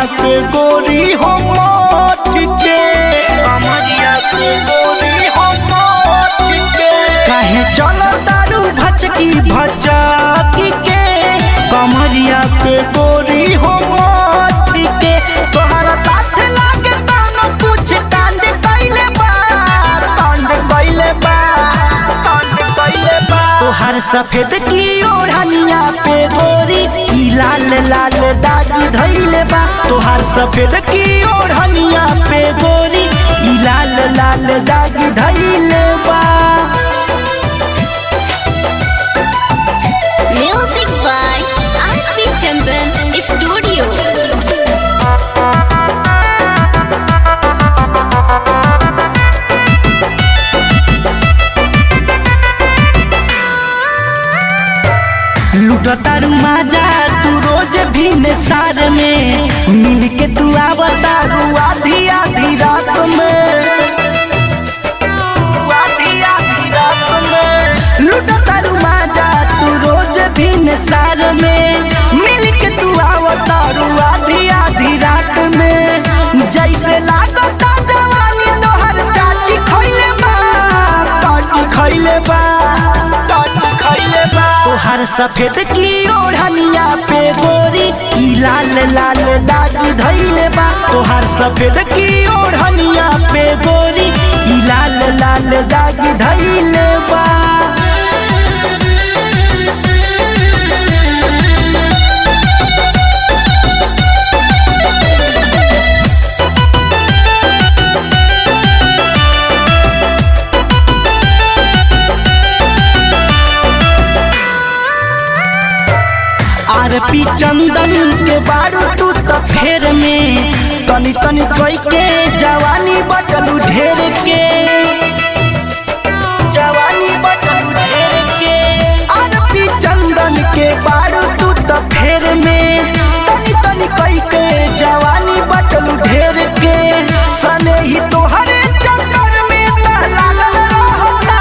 पे गोरी हो मोट के, कमरिया पे गोरी हो मोट के। काहे चलो तारू भचकी भचकी के, कमरिया पे गोरी हो मोट के। तोहरा साथ लागे तानो पूछ कांड कइले बा, कांड कइले बा, कांड कइले बा। तोहर सफेद की ओढ़निया पे गोरी ई लाल लाल दाग धइले बा। तोहर सफेद की ओढ़निया पे गोरी ई लाल लाल दाग धइले बा। Music by RP Chandan studio. लुटतारू माजा तू रोज भी निसार में, मिल के तू आवतारू आधी आधी रात में, आधी आधी रात में। लुटतारू माजा तू रोज भी निसार में, मिल के तू आवतारू आधी आधी रात में। जैसे लागता जवानी तोहर चाटी खइले बा, काटी खइले बा, काटी खइले बा। तोहर सफेद की ओढ़निया पे गोरी ई लाल लाल दाग धइले बा। तोहर सफेद की ओढ़निया पे गोरी ई लाल लाल दाग धइले बा। आरपी चंदन के बारू तू तो फेर में, तनी तनी कोई के जवानी बटलू ढेर के, जवानी बटलू ढेर के। आरपी चंदन के बारू तू तो फेर में, तनी तनी कोई के जवानी बटलू ढेर के। सने ही तोहरे चक्कर में लागल रहता,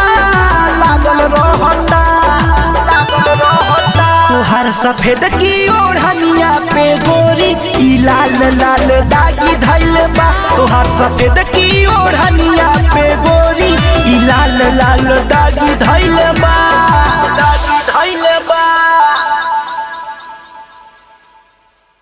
लागल रहता, लागल रहता। तोहर सफेद की ओढ़निया पे गोरी ई लाल लाल दागी धइले बा। तोहर सफेद की ओढ़निया